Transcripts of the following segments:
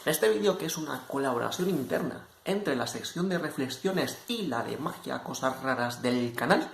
Este vídeo, que es una colaboración interna entre la sección de reflexiones y la de magia, cosas raras del canal,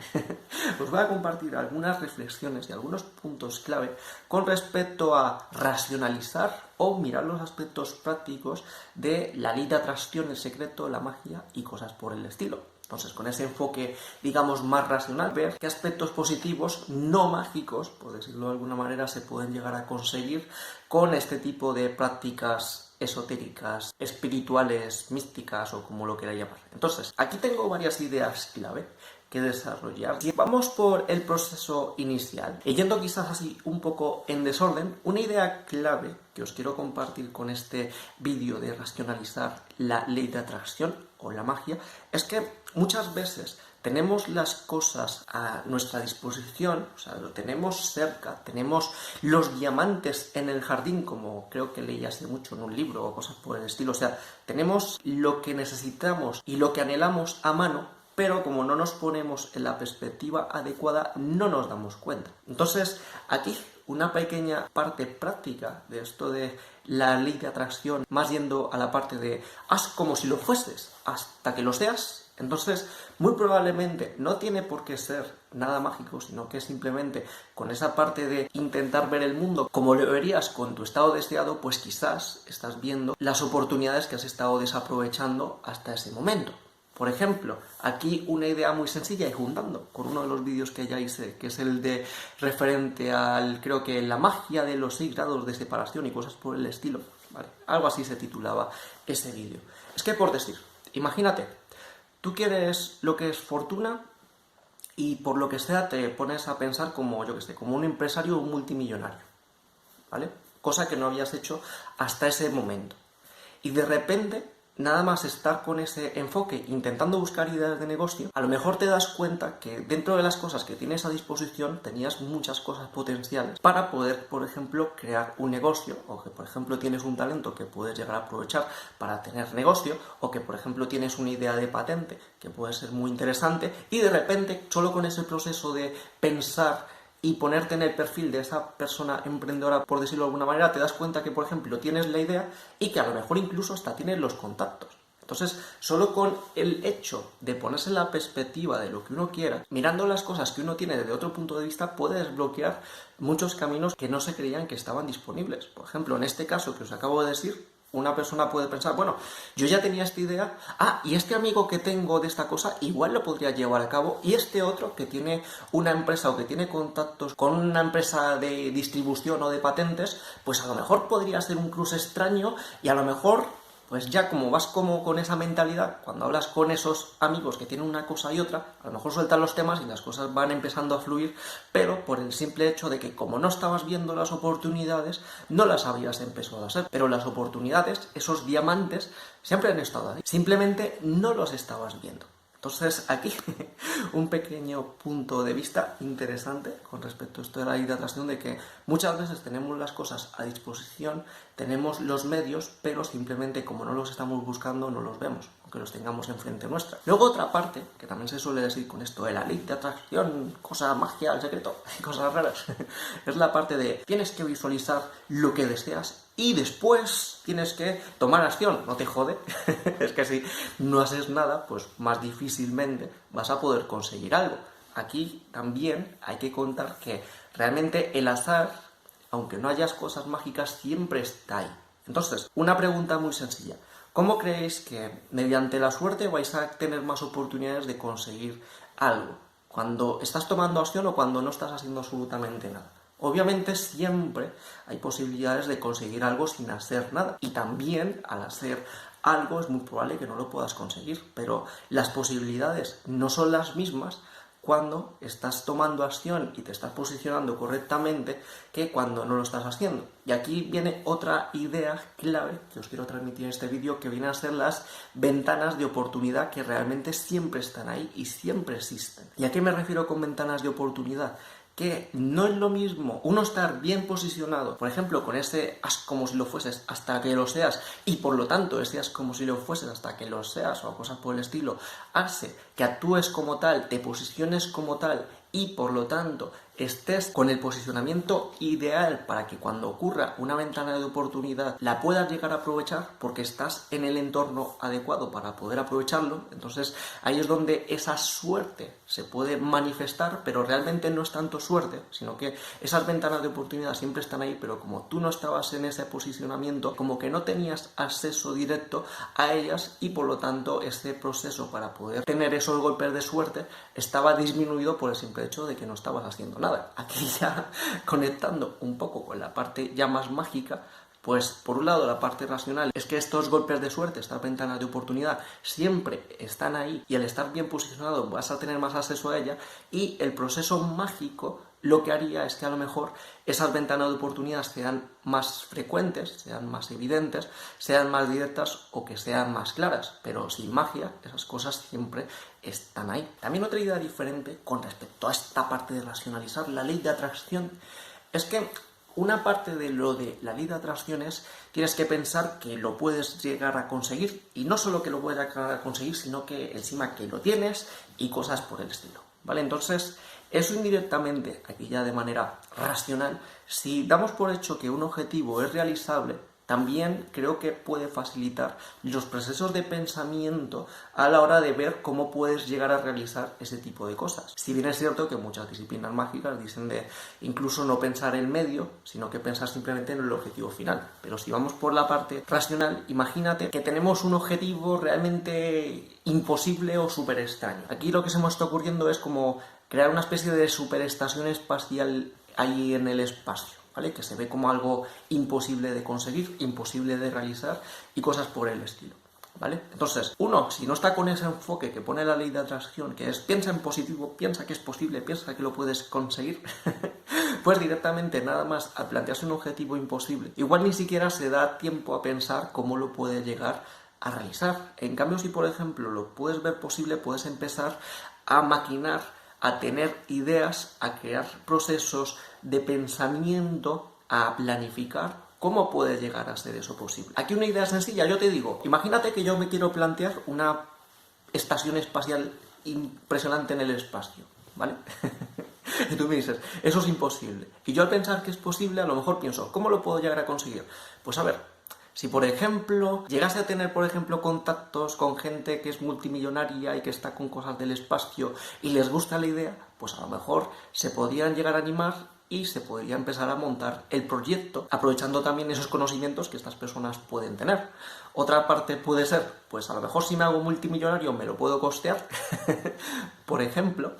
os voy a compartir algunas reflexiones y algunos puntos clave con respecto a racionalizar o mirar los aspectos prácticos de la ley de atracción, el secreto, la magia y cosas por el estilo. Entonces, con ese enfoque, digamos, más racional, ver qué aspectos positivos, no mágicos, por decirlo de alguna manera, se pueden llegar a conseguir con este tipo de prácticas esotéricas, espirituales, místicas o como lo queráis llamar. Entonces, aquí tengo varias ideas clave que desarrollar. Si vamos por el proceso inicial, y yendo quizás así un poco en desorden, una idea clave que os quiero compartir con este vídeo de racionalizar la ley de atracción o la magia, es que muchas veces tenemos las cosas a nuestra disposición, o sea, lo tenemos cerca, tenemos los diamantes en el jardín, como creo que leí hace mucho en un libro o cosas por el estilo, o sea, tenemos lo que necesitamos y lo que anhelamos a mano, pero como no nos ponemos en la perspectiva adecuada, no nos damos cuenta. Entonces, aquí una pequeña parte práctica de esto de la ley de atracción, más yendo a la parte de haz como si lo fueses hasta que lo seas. Entonces, muy probablemente no tiene por qué ser nada mágico, sino que simplemente con esa parte de intentar ver el mundo como lo verías con tu estado deseado, pues quizás estás viendo las oportunidades que has estado desaprovechando hasta ese momento. Por ejemplo, aquí una idea muy sencilla y juntando con uno de los vídeos que ya hice, que es el de referente al, creo que la magia de los 6 grados de separación y cosas por el estilo, ¿vale? Algo así se titulaba ese vídeo. Es que por decir, imagínate, tú quieres lo que es fortuna y por lo que sea te pones a pensar como, yo que sé, como un empresario o un multimillonario, ¿vale? Cosa que no habías hecho hasta ese momento. Y de repente, nada más estar con ese enfoque, intentando buscar ideas de negocio, a lo mejor te das cuenta que dentro de las cosas que tienes a disposición tenías muchas cosas potenciales para poder, por ejemplo, crear un negocio, o que, por ejemplo, tienes un talento que puedes llegar a aprovechar para tener negocio, o que, por ejemplo, tienes una idea de patente que puede ser muy interesante, y de repente, solo con ese proceso de pensar y ponerte en el perfil de esa persona emprendedora, por decirlo de alguna manera, te das cuenta que, por ejemplo, tienes la idea y que a lo mejor incluso hasta tienes los contactos. Entonces, solo con el hecho de ponerse en la perspectiva de lo que uno quiera, mirando las cosas que uno tiene desde otro punto de vista, puede desbloquear muchos caminos que no se creían que estaban disponibles. Por ejemplo, en este caso que os acabo de decir, una persona puede pensar, bueno, yo ya tenía esta idea, y este amigo que tengo de esta cosa igual lo podría llevar a cabo, y este otro que tiene una empresa o que tiene contactos con una empresa de distribución o de patentes, pues a lo mejor podría ser un cruce extraño y a lo mejor, pues ya como vas como con esa mentalidad, cuando hablas con esos amigos que tienen una cosa y otra, a lo mejor sueltan los temas y las cosas van empezando a fluir, pero por el simple hecho de que como no estabas viendo las oportunidades, no las habías empezado a hacer. Pero las oportunidades, esos diamantes, siempre han estado ahí. Simplemente no los estabas viendo. Entonces, aquí un pequeño punto de vista interesante con respecto a esto de la ley de atracción, de que muchas veces tenemos las cosas a disposición, tenemos los medios, pero simplemente como no los estamos buscando, no los vemos, aunque los tengamos enfrente nuestra. Luego otra parte, que también se suele decir con esto de la ley de atracción, cosa magia, el secreto, cosas raras, es la parte de tienes que visualizar lo que deseas y después tienes que tomar acción, no te jode. Es que si no haces nada, pues más difícilmente vas a poder conseguir algo. Aquí también hay que contar que realmente el azar, aunque no hayas cosas mágicas, siempre está ahí. Entonces, una pregunta muy sencilla. ¿Cómo creéis que mediante la suerte vais a tener más oportunidades de conseguir algo? ¿Cuando estás tomando acción o cuando no estás haciendo absolutamente nada? Obviamente siempre hay posibilidades de conseguir algo sin hacer nada, y también al hacer algo es muy probable que no lo puedas conseguir, pero las posibilidades no son las mismas cuando estás tomando acción y te estás posicionando correctamente que cuando no lo estás haciendo. Y aquí viene otra idea clave que os quiero transmitir en este vídeo, que vienen a ser las ventanas de oportunidad, que realmente siempre están ahí y siempre existen. ¿Y a qué me refiero con ventanas de oportunidad? Que no es lo mismo uno estar bien posicionado, por ejemplo, con ese haz como si lo fueses hasta que lo seas, y por lo tanto ese haz como si lo fueses hasta que lo seas, o cosas por el estilo, hace que actúes como tal, te posiciones como tal, y por lo tanto estés con el posicionamiento ideal para que cuando ocurra una ventana de oportunidad la puedas llegar a aprovechar porque estás en el entorno adecuado para poder aprovecharlo. Entonces ahí es donde esa suerte se puede manifestar, pero realmente no es tanto suerte, sino que esas ventanas de oportunidad siempre están ahí, pero como tú no estabas en ese posicionamiento, como que no tenías acceso directo a ellas y por lo tanto este proceso para poder tener esos golpes de suerte estaba disminuido por el simple hecho de que no estabas haciendo nada. Aquí ya conectando un poco con la parte ya más mágica, pues por un lado la parte racional es que estos golpes de suerte, estas ventanas de oportunidad siempre están ahí y al estar bien posicionado vas a tener más acceso a ella, y el proceso mágico lo que haría es que a lo mejor esas ventanas de oportunidad sean más frecuentes, sean más evidentes, sean más directas o que sean más claras, pero sin magia esas cosas siempre están ahí. También otra idea diferente con respecto a esta parte de racionalizar la ley de atracción es que una parte de lo de la ley de atracción es tienes que pensar que lo puedes llegar a conseguir, y no solo que lo puedes llegar a conseguir, sino que encima que lo tienes y cosas por el estilo, ¿vale? Entonces, eso indirectamente, aquí ya de manera racional, si damos por hecho que un objetivo es realizable, también creo que puede facilitar los procesos de pensamiento a la hora de ver cómo puedes llegar a realizar ese tipo de cosas. Si bien es cierto que muchas disciplinas mágicas dicen de incluso no pensar en medio, sino que pensar simplemente en el objetivo final. Pero si vamos por la parte racional, imagínate que tenemos un objetivo realmente imposible o súper extraño. Aquí lo que se me está ocurriendo es como crear una especie de superestación espacial ahí en el espacio, ¿vale? Que se ve como algo imposible de conseguir, imposible de realizar y cosas por el estilo, ¿vale? Entonces, uno, si no está con ese enfoque que pone la ley de atracción, que es piensa en positivo, piensa que es posible, piensa que lo puedes conseguir, pues directamente nada más al plantearse un objetivo imposible, igual ni siquiera se da tiempo a pensar cómo lo puede llegar a realizar. En cambio, si por ejemplo lo puedes ver posible, puedes empezar a maquinar, a tener ideas, a crear procesos de pensamiento, a planificar cómo puede llegar a ser eso posible. Aquí una idea sencilla, yo te digo, imagínate que yo me quiero plantear una estación espacial impresionante en el espacio, ¿vale? Y tú me dices, eso es imposible. Y yo al pensar que es posible, a lo mejor pienso, ¿cómo lo puedo llegar a conseguir? Pues a ver, si por ejemplo llegase a tener contactos con gente que es multimillonaria y que está con cosas del espacio y les gusta la idea, pues a lo mejor se podrían llegar a animar y se podría empezar a montar el proyecto aprovechando también esos conocimientos que estas personas pueden tener. Otra parte puede ser, pues a lo mejor si me hago multimillonario me lo puedo costear, por ejemplo.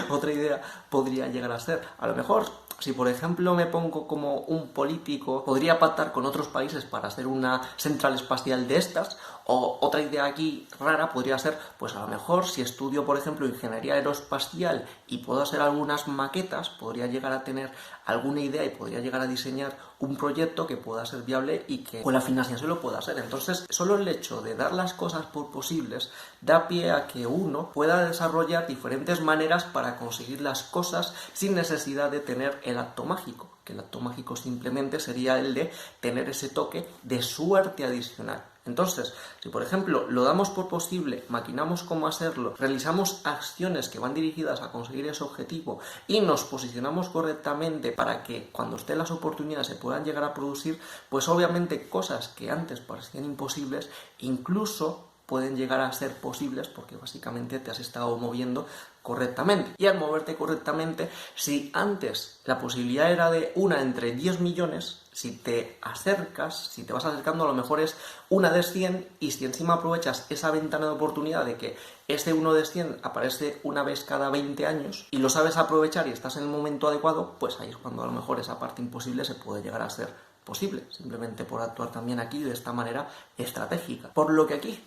Otra idea podría llegar a ser, a lo mejor, si por ejemplo me pongo como un político, podría pactar con otros países para hacer una central espacial de estas. O otra idea aquí rara podría ser, pues a lo mejor si estudio por ejemplo ingeniería aeroespacial y puedo hacer algunas maquetas, podría llegar a tener alguna idea y podría llegar a diseñar un proyecto que pueda ser viable y que con la financiación lo pueda hacer. Entonces, solo el hecho de dar las cosas por posibles da pie a que uno pueda desarrollar diferentes maneras para conseguir las cosas sin necesidad de tener el acto mágico, que el acto mágico simplemente sería el de tener ese toque de suerte adicional. Entonces, si por ejemplo lo damos por posible, maquinamos cómo hacerlo, realizamos acciones que van dirigidas a conseguir ese objetivo y nos posicionamos correctamente para que cuando estén las oportunidades se puedan llegar a producir, pues obviamente cosas que antes parecían imposibles incluso pueden llegar a ser posibles porque básicamente te has estado moviendo correctamente. Y al moverte correctamente, si antes la posibilidad era de 1 entre 10 millones, si te acercas, si te vas acercando, a lo mejor es 1 de 100, y si encima aprovechas esa ventana de oportunidad de que ese 1 de 100 aparece una vez cada 20 años y lo sabes aprovechar y estás en el momento adecuado, pues ahí es cuando a lo mejor esa parte imposible se puede llegar a ser posible, simplemente por actuar también aquí de esta manera estratégica. Por lo que aquí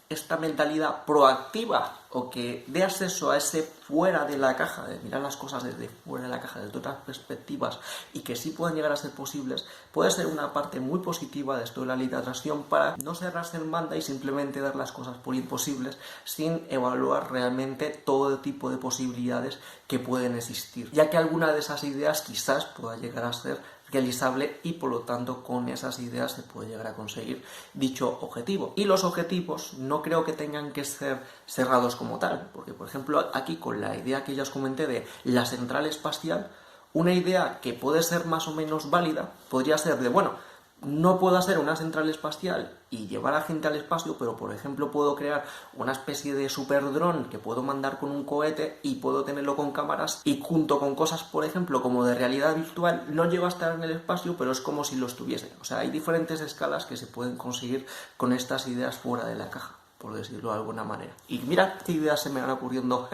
esta mentalidad proactiva o que dé acceso a ese fuera de la caja, de mirar las cosas desde fuera de la caja, desde otras perspectivas y que sí puedan llegar a ser posibles, puede ser una parte muy positiva de esto de la ley de atracción para no cerrarse en banda y simplemente dar las cosas por imposibles sin evaluar realmente todo tipo de posibilidades que pueden existir, ya que alguna de esas ideas quizás pueda llegar a ser realizable y por lo tanto con esas ideas se puede llegar a conseguir dicho objetivo. Y los objetivos no creo que tengan que ser cerrados como tal, porque por ejemplo aquí con la idea que ya os comenté de la central espacial, una idea que puede ser más o menos válida podría ser de, bueno, no puedo hacer una central espacial y llevar a gente al espacio, pero por ejemplo puedo crear una especie de super dron que puedo mandar con un cohete y puedo tenerlo con cámaras y junto con cosas, por ejemplo, como de realidad virtual, no llego a estar en el espacio, pero es como si lo estuviese. O sea, hay diferentes escalas que se pueden conseguir con estas ideas fuera de la caja, por decirlo de alguna manera. Y mirad qué ideas se me van ocurriendo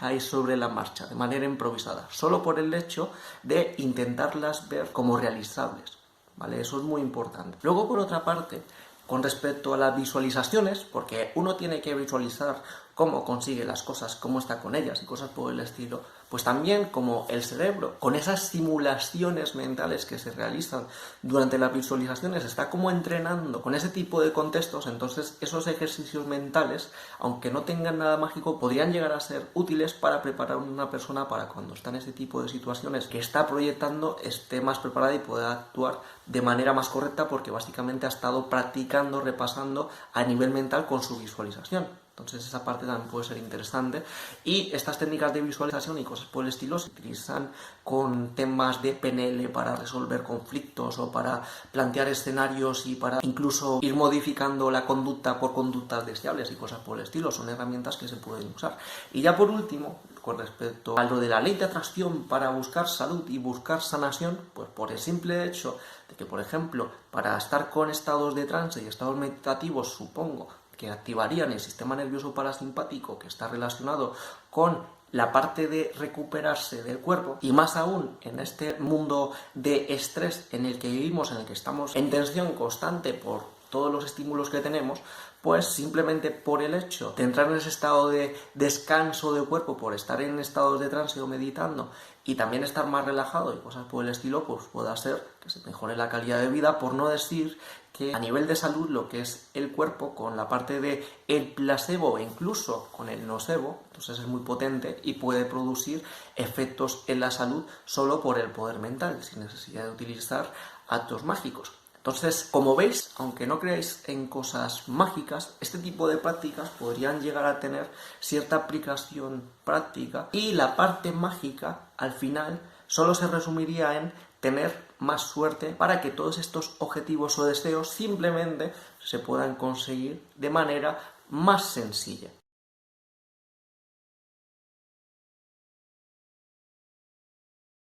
ahí sobre la marcha, de manera improvisada, solo por el hecho de intentarlas ver como realizables. ¿Vale? Eso es muy importante. Luego, por otra parte, con respecto a las visualizaciones, porque uno tiene que visualizar cómo consigue las cosas, cómo está con ellas y cosas por el estilo, pues también como el cerebro, con esas simulaciones mentales que se realizan durante las visualizaciones, está como entrenando con ese tipo de contextos, entonces esos ejercicios mentales, aunque no tengan nada mágico, podrían llegar a ser útiles para preparar a una persona para cuando está en ese tipo de situaciones que está proyectando, esté más preparada y pueda actuar de manera más correcta porque básicamente ha estado practicando, repasando a nivel mental con su visualización. Entonces esa parte también puede ser interesante. Y estas técnicas de visualización y cosas por el estilo se utilizan con temas de PNL para resolver conflictos o para plantear escenarios y para incluso ir modificando la conducta por conductas deseables y cosas por el estilo. Son herramientas que se pueden usar. Y ya por último, con respecto a lo de la ley de atracción para buscar salud y buscar sanación, pues por el simple hecho de que, por ejemplo, para estar con estados de trance y estados meditativos, supongo que activarían el sistema nervioso parasimpático que está relacionado con la parte de recuperarse del cuerpo, y más aún en este mundo de estrés en el que vivimos, en el que estamos en tensión constante por todos los estímulos que tenemos, pues simplemente por el hecho de entrar en ese estado de descanso del cuerpo, por estar en estados de trance o meditando y también estar más relajado y cosas por el estilo, pues puede hacer que se mejore la calidad de vida, por no decir que a nivel de salud lo que es el cuerpo con la parte de el placebo e incluso con el nocebo, entonces es muy potente y puede producir efectos en la salud solo por el poder mental, sin necesidad de utilizar actos mágicos. Entonces, como veis, aunque no creáis en cosas mágicas, este tipo de prácticas podrían llegar a tener cierta aplicación práctica y la parte mágica, al final, solo se resumiría en tener más suerte para que todos estos objetivos o deseos simplemente se puedan conseguir de manera más sencilla.